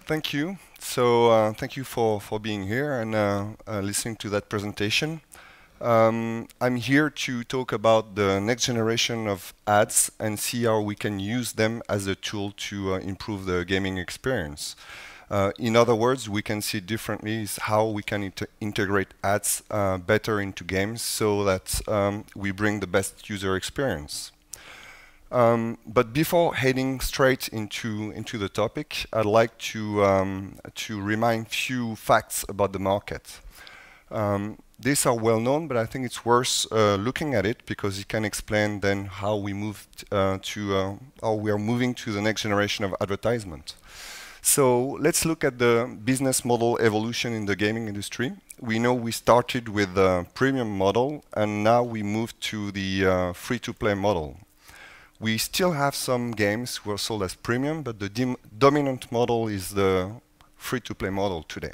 Thank you. Thank you for being here and listening to that presentation. I'm here to talk about the next generation of ads and see how we can use them as a tool to improve the gaming experience. In other words, we can see differently is how we can integrate ads better into games so that we bring the best user experience. But before heading straight into the topic, I'd like to remind few facts about the market. These are well known, but I think it's worth looking at it because it can explain then how we moved how we are moving to the next generation of advertisement. So let's look at the business model evolution in the gaming industry. We know we started with the premium model, and now we moved to the free-to-play model. We still have some games who are sold as premium, but the dominant model is the free-to-play model today.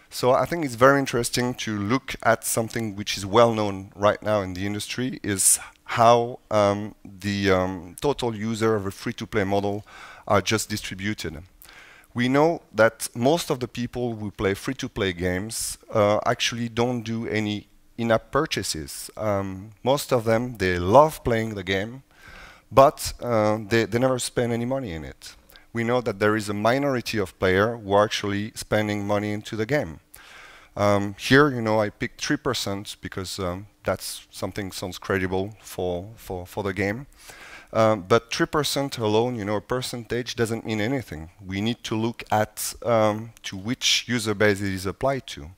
So I think it's very interesting to look at something which is well known right now in the industry, is how the total user of a free-to-play model are just distributed. We know that most of the people who play free-to-play games actually don't do any in-app purchases. Most of them, they love playing the game, but they never spend any money in it. We know that there is a minority of players who are actually spending money into the game. Here, I picked 3% because that's something sounds credible for the game. But 3% alone, a percentage doesn't mean anything. We need to look at to which user base it is applied to.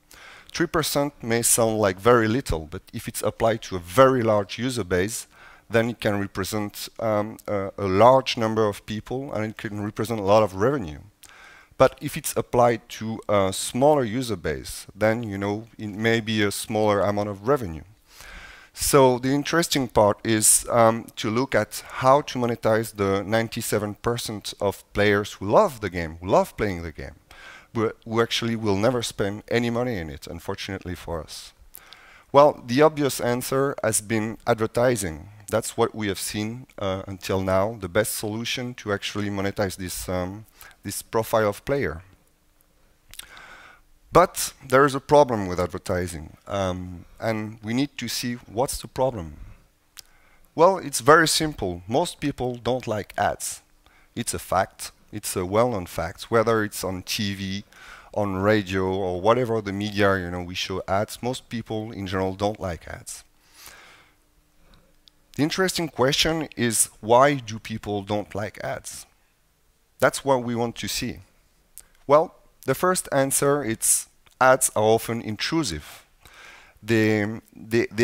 3% may sound like very little, but if it's applied to a very large user base, then it can represent a large number of people, and it can represent a lot of revenue. But if it's applied to a smaller user base, then it may be a smaller amount of revenue. So the interesting part is to look at how to monetize the 97% of players who love the game, who love playing the game, but who actually will never spend any money in it, unfortunately for us. Well, the obvious answer has been advertising. That's what we have seen until now, the best solution to actually monetize this profile of player. But there is a problem with advertising, and we need to see what's the problem. Well, it's very simple. Most people don't like ads. It's a fact. It's a well-known fact. Whether it's on TV, on radio, or whatever the media, we show ads, most people in general don't like ads. The interesting question is, why do people don't like ads? That's what we want to see. Well, the first answer is ads are often intrusive. They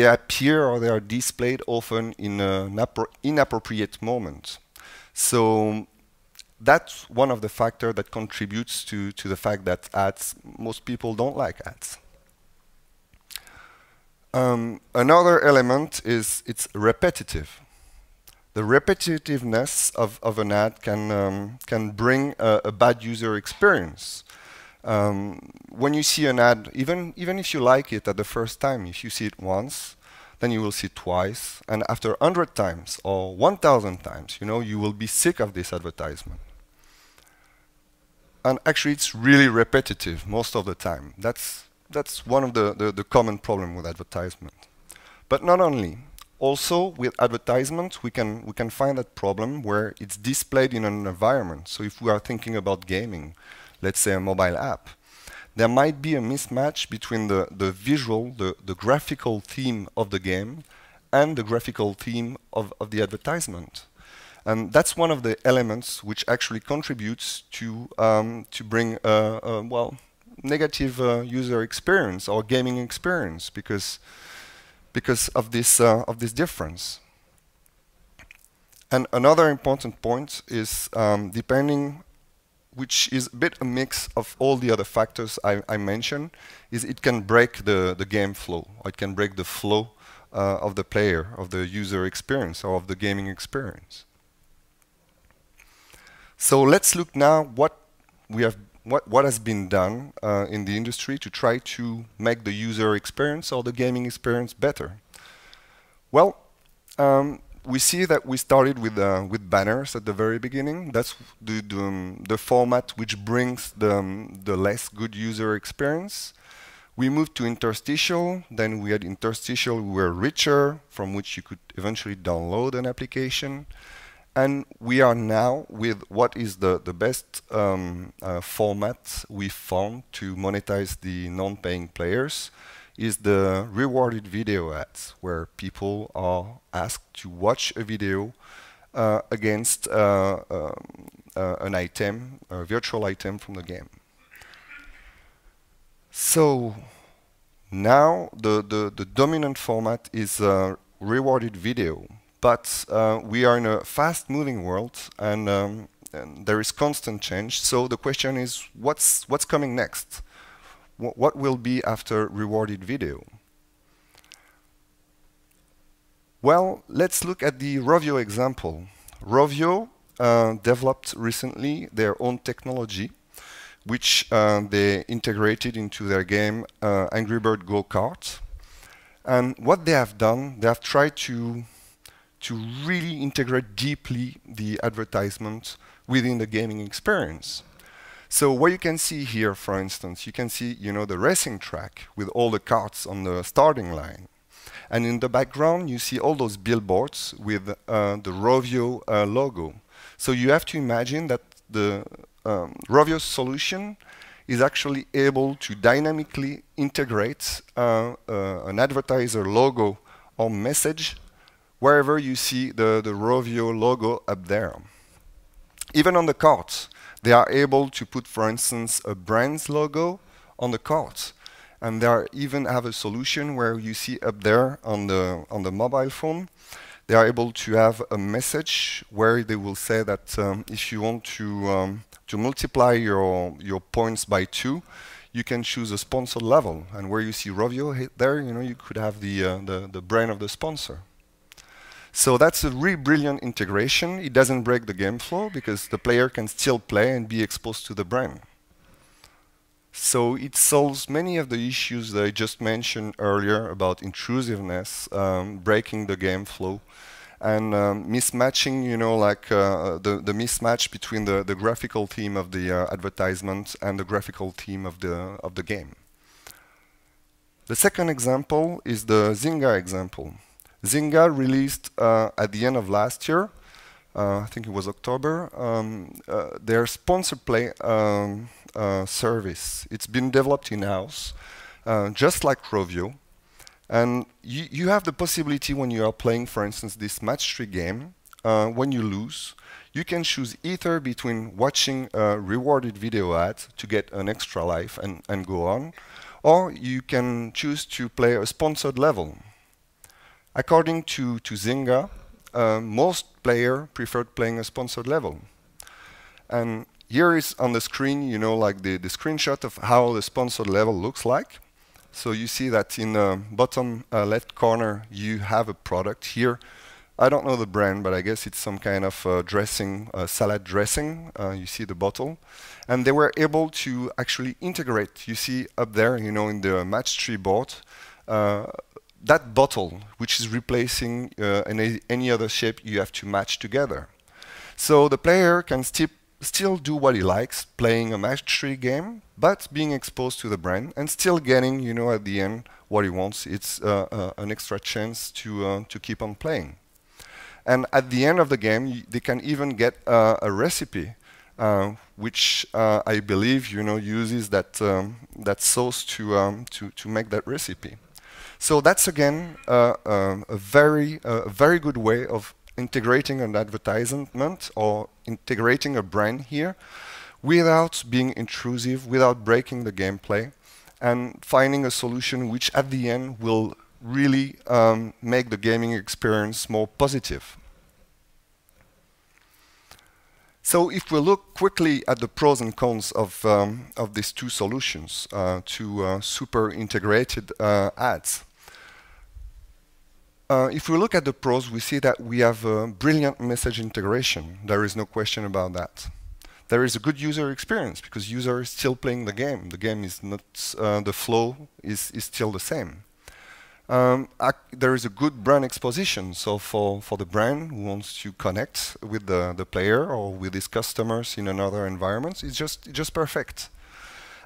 appear or they are displayed often in an inappropriate moment. So that's one of the factors that contributes to the fact that most people don't like ads. Another element is it's repetitive. The repetitiveness of an ad can bring a bad user experience. When you see an ad, even if you like it at the first time, if you see it once, then you will see it twice, and after 100 times or 1,000 times, you will be sick of this advertisement. And actually, it's really repetitive most of the time. That's one of the common problem with advertisement. But not only. Also, with advertisement, we can find that problem where it's displayed in an environment. So if we are thinking about gaming, let's say a mobile app, there might be a mismatch between the visual, the graphical theme of the game and the graphical theme of the advertisement. And that's one of the elements which actually contributes to bring well, negative user experience or gaming experience because of this difference. And another important point is depending, which is a bit a mix of all the other factors I mentioned, is it can break the game flow, or it can break the flow of the player, of the user experience, or of the gaming experience. So let's look now what has been done in the industry to try to make the user experience or the gaming experience better. Well, we see that we started with banners at the very beginning. That's the format which brings the less good user experience. We moved to interstitial, then we had interstitial, we were richer, from which you could eventually download an application. And we are now with what is the best format we found to monetize the non-paying players, is the rewarded video ads, where people are asked to watch a video against an item, a virtual item from the game. So now the dominant format is rewarded video, but we are in a fast-moving world, and there is constant change. So the question is, what's coming next? What will be after rewarded video? Well, let's look at the Rovio example. Rovio developed recently their own technology, which they integrated into their game Angry Bird Go Kart. And what they have done, they have tried to really integrate deeply the advertisement within the gaming experience. So what you can see here, for instance, you can see the racing track with all the karts on the starting line. And in the background, you see all those billboards with the Rovio logo. So you have to imagine that the Rovio solution is actually able to dynamically integrate an advertiser logo or message wherever you see the Rovio logo up there. Even on the carts, they are able to put, for instance, a brand's logo on the cart. And they even have a solution where you see up there on the mobile phone, they are able to have a message where they will say that if you want to multiply your points by 2, you can choose a sponsored level. And where you see Rovio there, you could have the brand of the sponsor. So that's a really brilliant integration. It doesn't break the game flow because the player can still play and be exposed to the brand. So it solves many of the issues that I just mentioned earlier about intrusiveness, breaking the game flow, and mismatching, the mismatch between the graphical theme of the advertisement and the graphical theme of the game. The second example is the Zynga example. Zynga released at the end of last year, I think it was October, their sponsor play service. It's been developed in-house, just like Rovio. And you have the possibility when you are playing, for instance, this match-3 game, when you lose, you can choose either between watching a rewarded video ad to get an extra life and go on, or you can choose to play a sponsored level. According to Zynga, most players preferred playing a sponsored level. And here is on the screen, the screenshot of how the sponsored level looks like. So you see that in the bottom left corner, you have a product here. I don't know the brand, but I guess it's some kind of dressing, salad dressing. You see the bottle. And they were able to actually integrate. You see up there, in the match-3 board, that bottle, which is replacing any other shape you have to match together. So the player can still do what he likes, playing a match-3 game, but being exposed to the brand and still getting, at the end, what he wants. It's an extra chance to keep on playing. And at the end of the game, they can even get a recipe, which I believe, uses that sauce to make that recipe. So that's again a very good way of integrating an advertisement or integrating a brand here without being intrusive, without breaking the gameplay, and finding a solution which at the end will really make the gaming experience more positive. So if we look quickly at the pros and cons of these two solutions to super integrated ads, if we look at the pros, we see that we have a brilliant message integration. There is no question about that. There is a good user experience because user is still playing the game. The game is not, the flow is still the same. There is a good brand exposition. So for the brand who wants to connect with the player or with his customers in another environment, it's just perfect.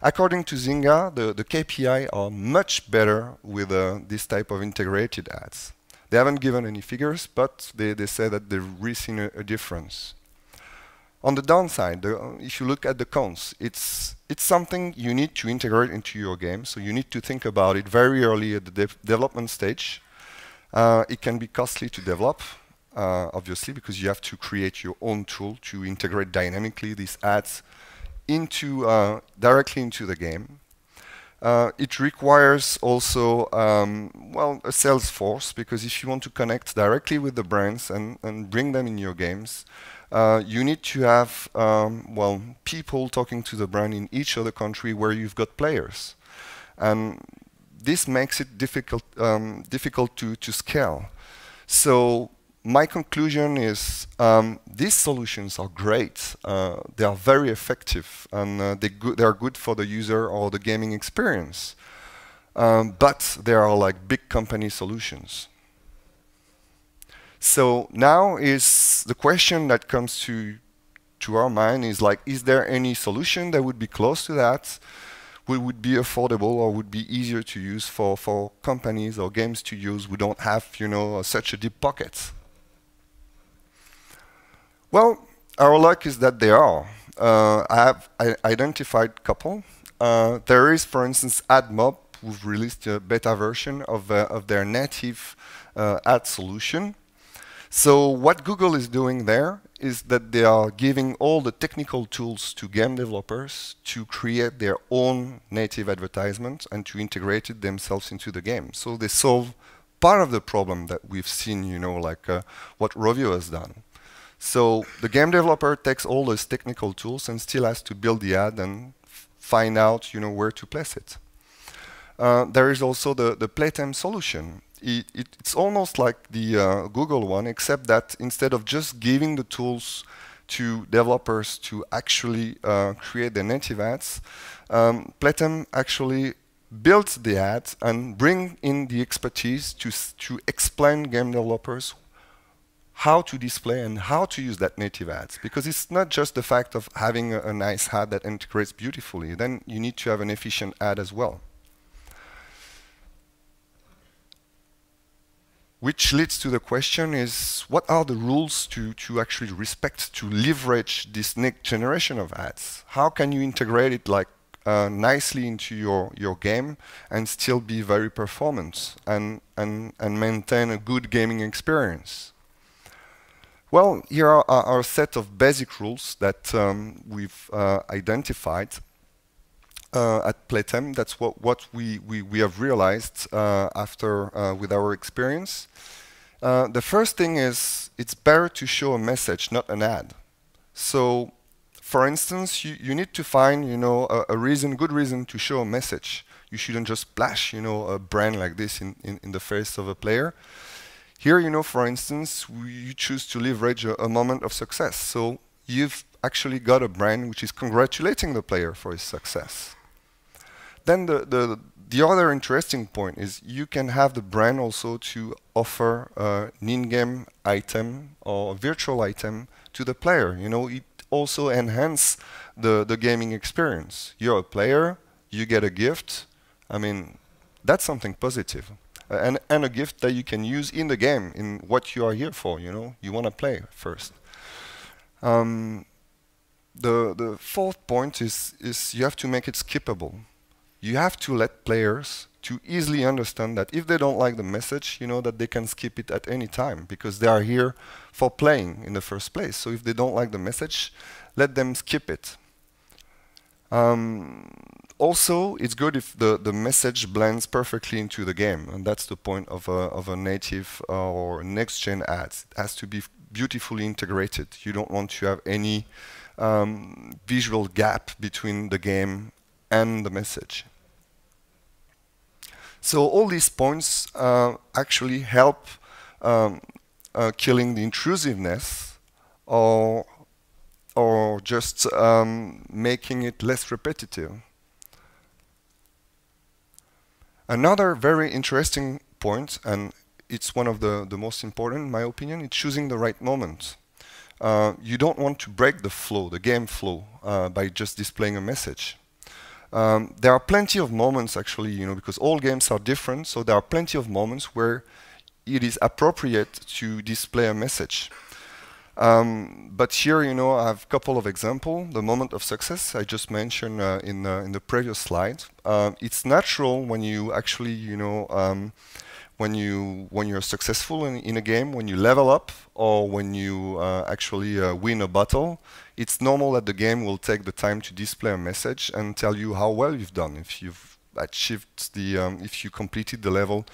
According to Zynga, the KPI are much better with this type of integrated ads. They haven't given any figures, but they say that they've really seen a difference. On the downside, if you look at the cons, it's something you need to integrate into your game. So you need to think about it very early at the development stage. It can be costly to develop, obviously, because you have to create your own tool to integrate dynamically these ads directly into the game. It requires also a sales force, because if you want to connect directly with the brands and bring them in your games, you need to have people talking to the brand in each other country where you've got players, and this makes it difficult to scale. So my conclusion is these solutions are great. They are very effective, and they are good for the user or the gaming experience. But they are like big company solutions. So now is the question that comes to our mind is like, is there any solution that would be close to that, would be affordable or would be easier to use for companies or game studios who don't have such a deep pocket? Well, our luck is that there are. I have identified a couple. There is, for instance, AdMob, who've released a beta version of their native ad solution. So what Google is doing there is that they are giving all the technical tools to game developers to create their own native advertisement and to integrate it themselves into the game. So they solve part of the problem that we've seen, like what Rovio has done. So the game developer takes all those technical tools and still has to build the ad and find out, where to place it. There is also the Playtime solution. It's almost like the Google one, except that instead of just giving the tools to developers to actually create their native ads, Playtime actually builds the ad and bring in the expertise to explain game developers how to display and how to use that native ads. Because it's not just the fact of having a nice ad that integrates beautifully. Then you need to have an efficient ad as well. Which leads to the question is, what are the rules to actually respect, to leverage this next generation of ads? How can you integrate it nicely into your game and still be very performant and maintain a good gaming experience? Well, here are our set of basic rules that we've identified at Playtime. That's what we have realized with our experience. The first thing is it's better to show a message, not an ad. So, for instance, you need to find a good reason to show a message. You shouldn't just splash a brand like this in the face of a player. Here, for instance, you choose to leverage a moment of success. So you've actually got a brand which is congratulating the player for his success. Then the other interesting point is you can have the brand also to offer an in-game item or a virtual item to the player. It also enhances the gaming experience. You're a player, you get a gift. I mean, that's something positive. And a gift that you can use in the game, in what you are here for, You want to play first. The fourth point is you have to make it skippable. You have to let players to easily understand that if they don't like the message, that they can skip it at any time, because they are here for playing in the first place. So if they don't like the message, let them skip it. Also, it's good if the message blends perfectly into the game, and that's the point of a native or next-gen ads. It has to be beautifully integrated. You don't want to have any visual gap between the game and the message. So all these points actually help killing the intrusiveness or just making it less repetitive. Another very interesting point, and it's one of the most important, in my opinion. It's choosing the right moment. You don't want to break the flow, the game flow, by just displaying a message. There are plenty of moments, actually, because all games are different, so there are plenty of moments where it is appropriate to display a message. But here, I have a couple of examples. The moment of success I just mentioned in the previous slide. It's natural when you actually, when you're successful in a game, when you level up, or when you actually win a battle. It's normal that the game will take the time to display a message and tell you how well you've done. If you've achieved if you completed the level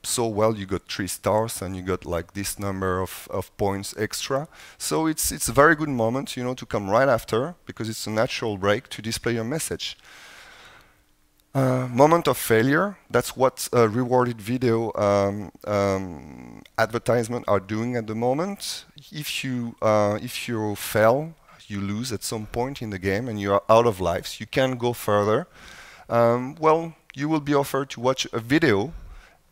so well, you got 3 stars and you got like this number of points extra. So it's a very good moment, to come right after, because it's a natural break to display your message. Moment of failure, that's what rewarded video advertisement are doing at the moment. If you fail, you lose at some point in the game and you are out of lives, you can't go further. Well, you will be offered to watch a video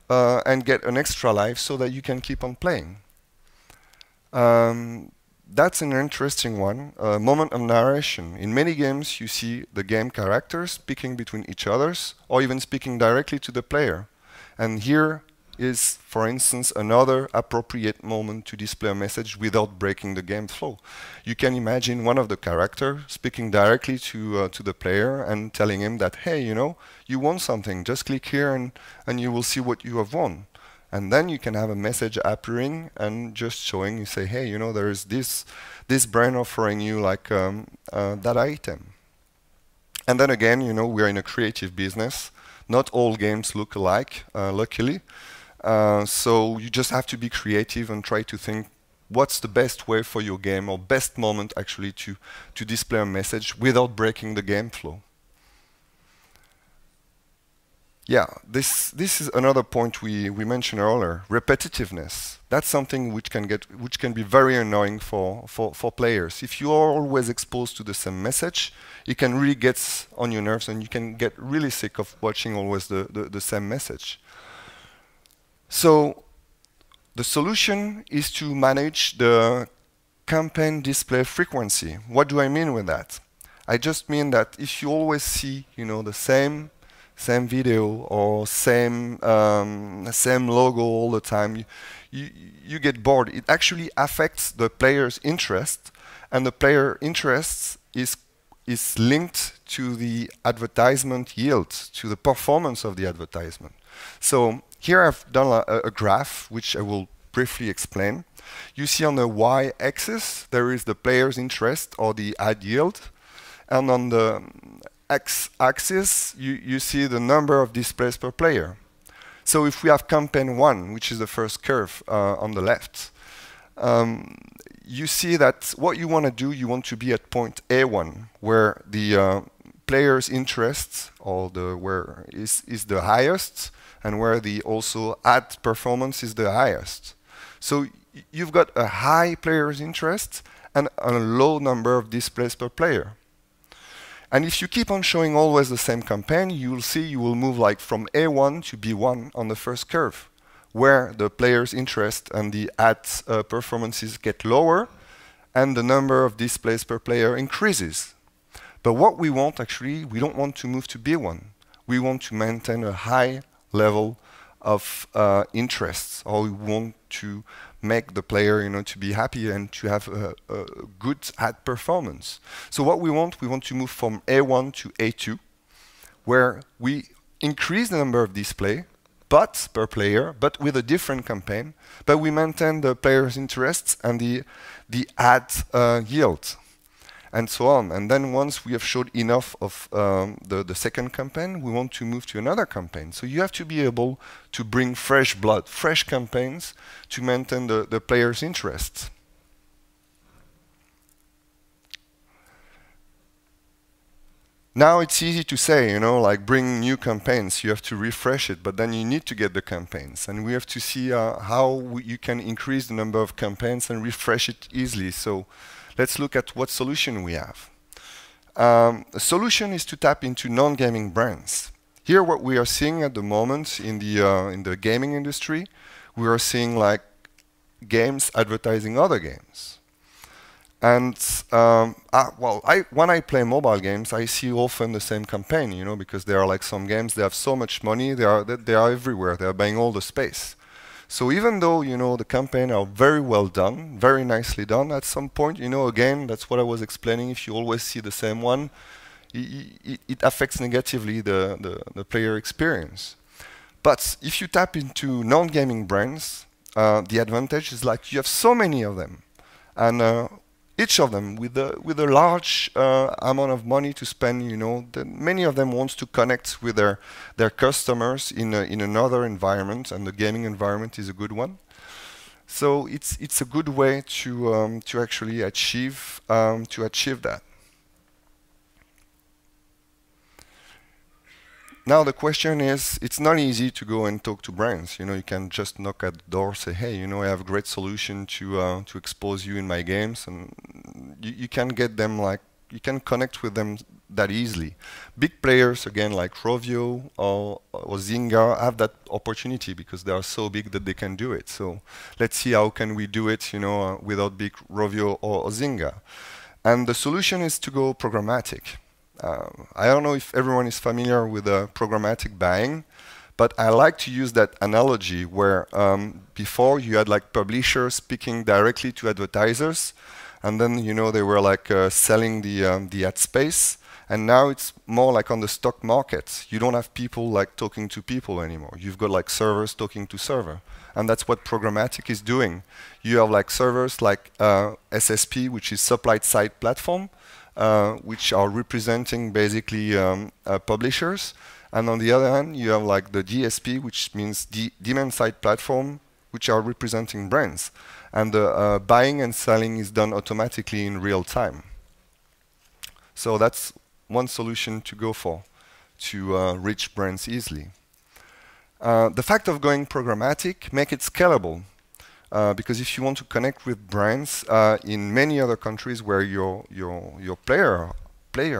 and get an extra life so that you can keep on playing. That's an interesting one. Moment of narration. In many games, you see the game characters speaking between each others, or even speaking directly to the player. And here is, for instance, another appropriate moment to display a message without breaking the game flow. You can imagine one of the characters speaking directly to the player and telling him that, hey, you won something. Just click here and you will see what you have won. And then you can have a message appearing and just showing, you say, hey, there is this brand offering you like that item. And then again, we're in a creative business. Not all games look alike, luckily. So you just have to be creative and try to think what's the best way for your game, or best moment actually to display a message without breaking the game flow. Yeah, this is another point we mentioned earlier, repetitiveness. That's something which can be very annoying for players. If you are always exposed to the same message, it can really get on your nerves and you can get really sick of watching always the same message. So the solution is to manage the campaign display frequency. What do I mean with that? I just mean that if you always see, the same video or same logo all the time, you get bored. It actually affects the player's interest, and the player interest is linked to the advertisement yield, to the performance of the advertisement. So here I've done a graph which I will briefly explain. You see on the y-axis there is the player's interest, or the ad yield, and on the x-axis you see the number of displays per player. So if we have campaign 1, which is the first curve on the left, you see that what you want to do, you want to be at point A1, where the player's interest, or where is the highest, and where the also ad performance is the highest. So you've got a high player's interest and a low number of displays per player. And if you keep on showing always the same campaign, you will see you will move like from A1 to B1 on the first curve, where the player's interest and the ad performances get lower and the number of displays per player increases. But what we want, actually, we don't want to move to B1. We want to maintain a high level of interests, or we want to make the player, to be happy and to have a good ad performance. So what we want to move from A1 to A2, where we increase the number of display, but per player, but with a different campaign, but we maintain the player's interests and the ad yield, and so on. And then once we have showed enough of the second campaign, we want to move to another campaign. So you have to be able to bring fresh blood, fresh campaigns to maintain the player's interests. Now it's easy to say, like bring new campaigns, you have to refresh it, but then you need to get the campaigns. And we have to see how you can increase the number of campaigns and refresh it easily. So let's look at what solution we have. The solution is to tap into non-gaming brands. Here, what we are seeing at the moment in the gaming industry, we are seeing like games advertising other games. And when I play mobile games, I see often the same campaign, you know, because there are like some games, they have so much money, they are everywhere, they are buying all the space. So even though, you know, the campaign are very well done, very nicely done, at some point, you know, again, that's what I was explaining, if you always see the same one, it affects negatively the player experience. But if you tap into non-gaming brands, the advantage is like you have so many of them. And each of them with a large amount of money to spend, you know, many of them wants to connect with their customers in another environment, and the gaming environment is a good one. So it's a good way to actually achieve that. Now the question is, it's not easy to go and talk to brands. You know, you can just knock at the door, say, hey, you know, I have a great solution to expose you in my games, and you can get them like, you can connect with them that easily. Big players, again, like Rovio or Zynga, have that opportunity because they are so big that they can do it. So let's see how can we do it, you know, without big Rovio or Zynga. And the solution is to go programmatic. I don't know if everyone is familiar with programmatic buying, but I like to use that analogy where before you had like publishers speaking directly to advertisers, and then, you know, they were like selling the ad space, and now it's more like on the stock market. You don't have people like talking to people anymore. You've got like servers talking to server, and that's what programmatic is doing. You have like servers like SSP, which is supply side platform, which are representing basically publishers. And on the other hand, you have like the DSP, which means demand side platform, which are representing brands. And the buying and selling is done automatically in real time. So that's one solution to go for, to reach brands easily. The fact of going programmatic make it scalable. Because if you want to connect with brands in many other countries where your player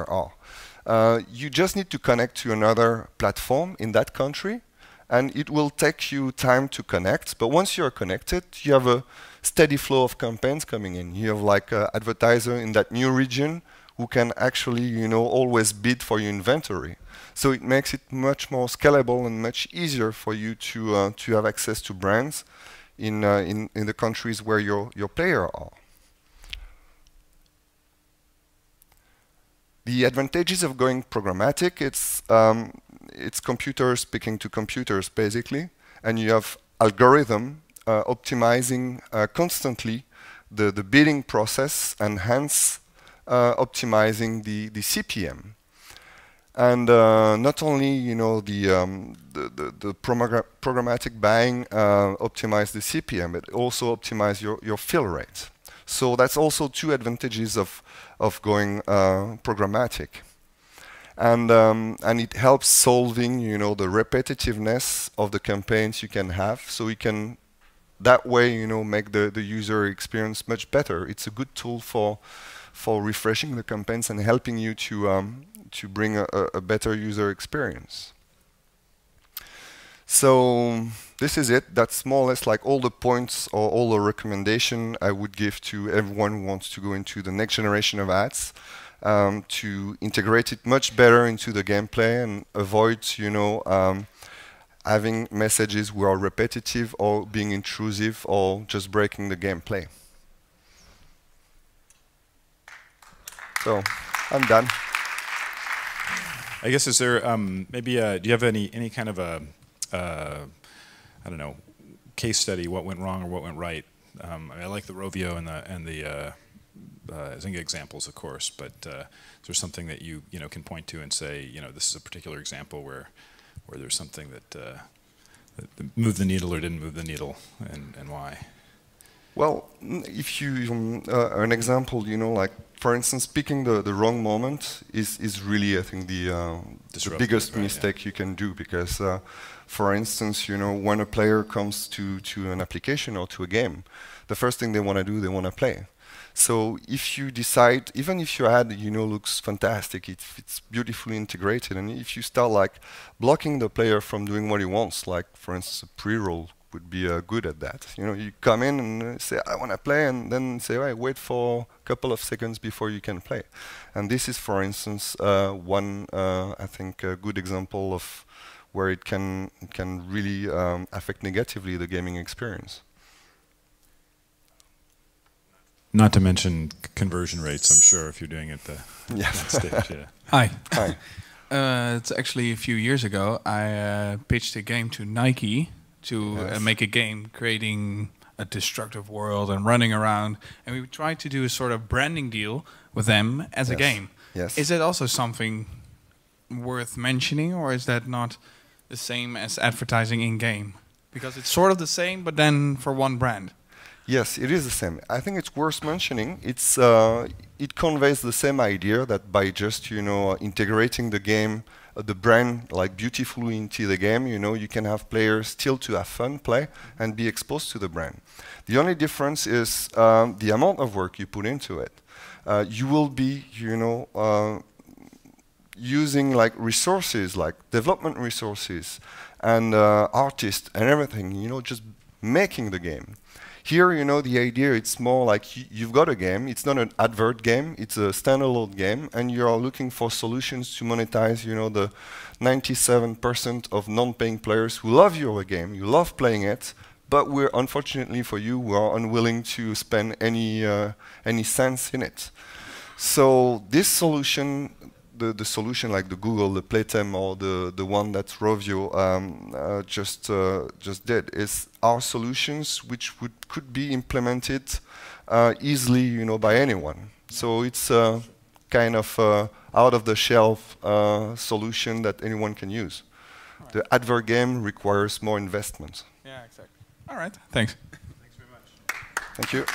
are, you just need to connect to another platform in that country, and it will take you time to connect. But once you're connected, you have a steady flow of campaigns coming in. You have like an advertiser in that new region who can actually, you know, always bid for your inventory. So it makes it much more scalable and much easier for you to have access to brands in the countries where your players are. The advantages of going programmatic, it's computers speaking to computers basically, and you have algorithm optimizing constantly the bidding process, and hence optimizing the CPM. And not only, you know, the programmatic buying optimize the CPM, but also optimize your fill rate. So that's also two advantages of going programmatic. And it helps solving, you know, the repetitiveness of the campaigns you can have. So you can that way, you know, make the user experience much better. It's a good tool for refreshing the campaigns and helping you to bring a better user experience. So this is it. That's more or less like all the points or all the recommendation I would give to everyone who wants to go into the next generation of ads, to integrate it much better into the gameplay and avoid, you know, having messages who are repetitive or being intrusive or just breaking the gameplay. So I'm done. I guess, is there maybe do you have any kind of a I don't know, case study, what went wrong or what went right? I like the Rovio and the Zynga examples, of course, but is there something that you know can point to and say, you know, this is a particular example where there's something that moved the needle or didn't move the needle, and why? Well, if you an example, you know, like for instance, picking the wrong moment is really, I think, the biggest mistake you can do, because for instance, you know, when a player comes to an application or to a game, the first thing they want to do, they want to play. So if you decide, even if your ad, looks fantastic, it's beautifully integrated, and if you start like blocking the player from doing what he wants, like for instance a pre-roll would be good at that. You come in and say I want to play, and then say, "Right, wait for a couple of seconds before you can play." And this is, for instance, one I think a good example of where it can really affect negatively the gaming experience. Not to mention conversion rates, I'm sure, if you're doing it that stage. Yeah. Hi. Hi. It's actually a few years ago. I pitched a game to Nike to make a game creating a destructive world and running around. And we tried to do a sort of branding deal with them as a game. Yes. Is that also something worth mentioning, or is that not the same as advertising in-game? Because it's sort of the same, but then for one brand. Yes, it is the same. I think it's worth mentioning. It conveys the same idea that by just integrating the game, the brand like beautifully into the game, you can have players still to have fun, play, and be exposed to the brand. The only difference is the amount of work you put into it. You will be, using like resources, like development resources, and artists and everything. Just making the game. Here, the idea, it's more like you've got a game. It's not an advert game. It's a standalone game, and you are looking for solutions to monetize, the 97% of non-paying players who love your game, you love playing it, but unfortunately for you, we are unwilling to spend any cents in it. So this solution, the solution like the Google, the Playtem, or the one that Rovio just did, is our solutions which could be implemented easily, by anyone. So it's a kind of out-of-the-shelf solution that anyone can use. Right. The advert game requires more investment. Yeah, exactly. All right. Thanks. Thanks very much. Thank you.